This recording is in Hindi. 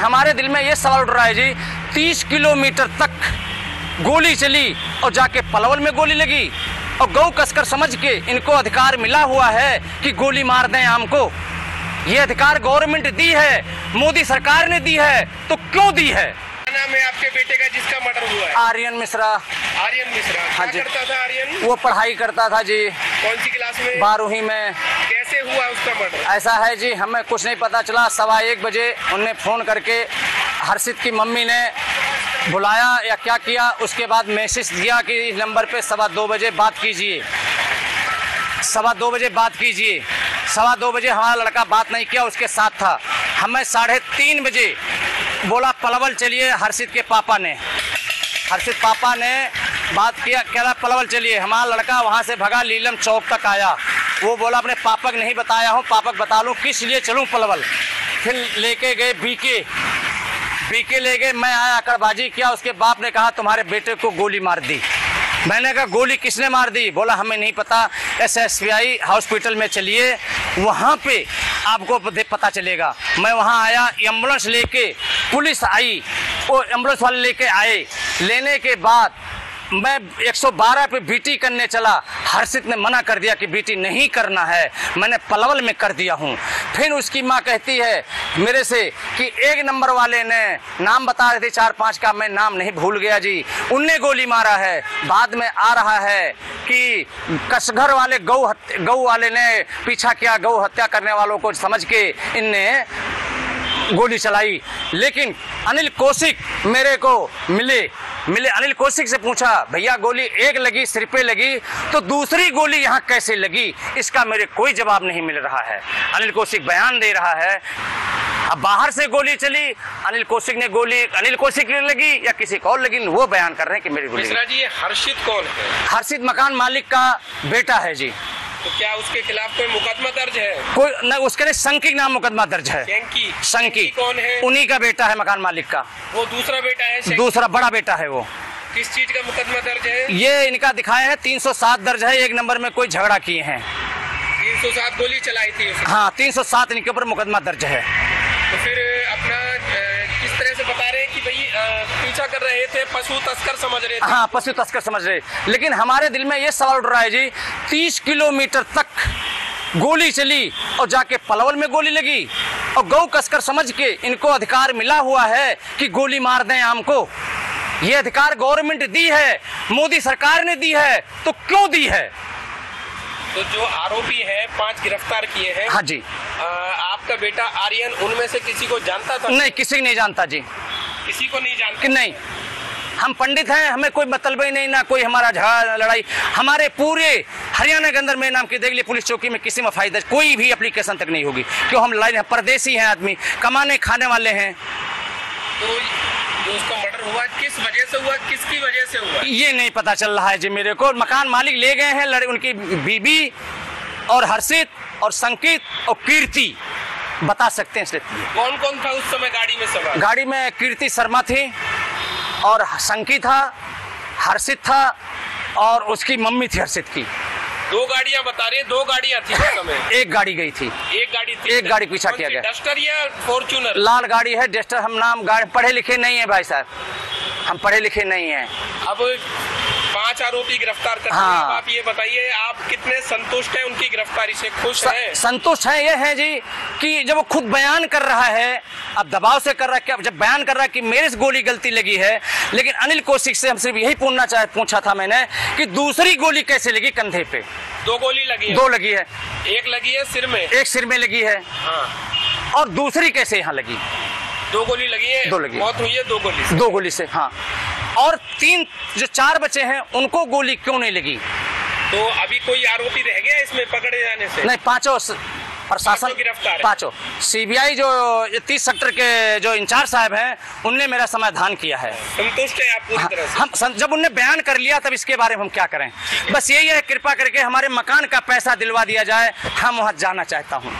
हमारे दिल में ये सवाल उठ रहा है जी, 30 किलोमीटर तक गोली चली और जाके पलवल में गोली लगी और गौ कसकर समझ के इनको अधिकार मिला हुआ है कि गोली मार दें आम को। ये अधिकार गवर्नमेंट दी है, मोदी सरकार ने दी है, तो क्यों दी है? क्या नाम है आपके बेटे का जिसका मर्डर हुआ है? आर्यन मिश्रा। आर्यन मिश्रा। हाँ क्या जी। करता था आर्यन? वो पढ़ाई करता था जी। कौन सी क्लास में? 12वीं में। कैसे हुआ उसका मर्डर? ऐसा है जी, हमें कुछ नहीं पता चला। 1:15 बजे उनने फ़ोन करके हर्षित की मम्मी ने बुलाया या क्या किया, उसके बाद मैसेज दिया कि इस नंबर पे 2:15 बजे बात कीजिए, 2:15 बजे बात कीजिए। 2:15 बजे हमारा लड़का बात नहीं किया, उसके साथ था। हमें 3:30 बजे बोला पलवल चलिए। हर्षित के पापा ने बात किया, कह रहा पलवल चलिए। हमारा लड़का वहाँ से भगा, लीलम चौक तक आया। वो बोला अपने पापा को नहीं बताया हूँ, पापा को बता लूँ किस लिए चलूँ पलवल। फिर लेके गए बीके ले गए। मैं आया, आकड़बाजी किया। उसके बाप ने कहा तुम्हारे बेटे को गोली मार दी। मैंने कहा गोली किसने मार दी? बोला हमें नहीं पता, SSPI हॉस्पिटल में चलिए, वहाँ पे आपको पता चलेगा। मैं वहाँ आया, एम्बुलेंस लेके पुलिस आई, वो एम्बुलेंस वाले लेके आए। लेने के बाद मैं 112 पे बीटी करने चला। हर्षित ने मना कर दिया कि बीटी नहीं करना है, मैंने पलवल में कर दिया हूँ। फिर उसकी माँ कहती है मेरे से कि 1 नंबर वाले ने नाम बता रहे थे 4-5 का, मैं नाम नहीं भूल गया जी, उनने गोली मारा है। बाद में आ रहा है कि कसघर वाले गौ वाले ने पीछा किया, गौ हत्या करने वालों को समझ के इनने गोली चलाई। लेकिन अनिल कौशिक मेरे को मिले। अनिल कौशिक से पूछा भैया गोली एक लगी, सिर पे लगी, तो दूसरी गोली यहाँ कैसे लगी? इसका मेरे कोई जवाब नहीं मिल रहा है। अनिल कौशिक बयान दे रहा है अब बाहर से गोली चली, अनिल कौशिक ने लगी या किसी को और लगी, वो बयान कर रहे हैं कि मेरी गोली। मिश्रा जी, ये हर्षित कौन है? हर्षित मकान मालिक का बेटा है जी। तो क्या उसके खिलाफ कोई मुकदमा दर्ज है? कोई न, उसके लिए शंकी नाम मुकदमा दर्ज है। शंकी कौन है? उन्हीं का बेटा है, मकान मालिक का। वो दूसरा बेटा है? दूसरा बड़ा बेटा है वो। किस चीज का मुकदमा दर्ज है? ये इनका दिखाया है 307 दर्ज है, 1 नंबर में कोई झगड़ा किए हैं। 307 गोली चलाई थी उसने? हाँ, 307 इनके ऊपर मुकदमा दर्ज है। तो फिर अपना किस तरह से बता रहे हैं कि भाई पीछा कर रहे थे, पशु तस्कर समझ रहे थे? हाँ, पशु तस्कर समझ रहे। लेकिन हमारे दिल में ये सवाल उठ रहा है जी, 30 किलोमीटर तक गोली चली और जाके पलवल में गोली लगी और गौ कसकर समझ के इनको अधिकार मिला हुआ है कि गोली मार दें आम को। ये अधिकार गवर्नमेंट दी है, मोदी सरकार ने दी है, तो क्यों दी है? तो जो आरोपी हैं 5 गिरफ्तार किए हैं। हाँ जी। आपका बेटा आर्यन उनमें से किसी को जानता था? नहीं, किसी नहीं जानता जी। किसी को नहीं जानता? कि नहीं, हम पंडित हैं, हमें कोई मतलब ही नहीं, ना कोई हमारा झगड़ा लड़ाई। हमारे पूरे हरियाणा के अंदर मेरे नाम की देख ली पुलिस चौकी में किसी में फायदा कोई भी एप्लीकेशन तक नहीं होगी, क्यों? हम लड़ाई, परदेसी हैं आदमी, कमाने खाने वाले हैं। तो जो उसका मर्डर हुआ किस वजह से हुआ, किसकी वजह से हुआ, ये नहीं पता चल रहा है जी मेरे को। मकान मालिक ले गए हैं, उनकी बीबी और हर्षित और संकित और कीर्ति बता सकते हैं। कौन कौन था उस समय गाड़ी में सवार? गाड़ी में कीर्ति शर्मा थी और संकित था, हर्षित था और उसकी मम्मी थी हर्षित की। 2 गाड़ियां बता रहे हैं, 2 गाड़ियां थी उस समय? एक गाड़ी गई थी। एक गाड़ी पीछा किया गया। डस्टर या फॉर्च्यूनर? लाल गाड़ी है, डस्टर। हम नाम गाड़ी पढ़े लिखे नहीं है भाई साहब, हम पढ़े लिखे नहीं हैं। अब 5 आरोपी गिरफ्तार करते हैं। हाँ। आप ये बताइए, आप कितने संतुष्ट हैं उनकी गिरफ्तारी से? खुश हैं? संतुष्ट है ये है जी कि जब वो खुद बयान कर रहा है, अब दबाव से कर रहा है, क्या जब बयान कर रहा है कि मेरे से गोली गलती लगी है। लेकिन अनिल कौशिक से हम सिर्फ यही पूछा था मैंने कि दूसरी गोली कैसे लगी कंधे पे? 2 गोली लगी है? 2 लगी है। एक लगी है सिर में? एक सिर में लगी है। हाँ। और दूसरी कैसे यहाँ लगी? 2 गोली लगी है। 2 लगी, मौत हुई है 2 गोली से? 2 गोली से, हाँ। और 4 बचे हैं, उनको गोली क्यों नहीं लगी? तो अभी कोई आरोपी रह गया इसमें पकड़े जाने से? नहीं, 5 प्रशासन गिरफ्तार है। 5 CBI जो 30 सेक्टर के जो इंचार्ज साहब हैं, उनने मेरा समाधान किया है। संतुष्ट है आप पूरी तरह से? हम जब उनने बयान कर लिया तब इसके बारे में हम क्या करें? बस यही है, कृपा करके हमारे मकान का पैसा दिलवा दिया जाए, हम वहाँ जाना चाहता हूँ।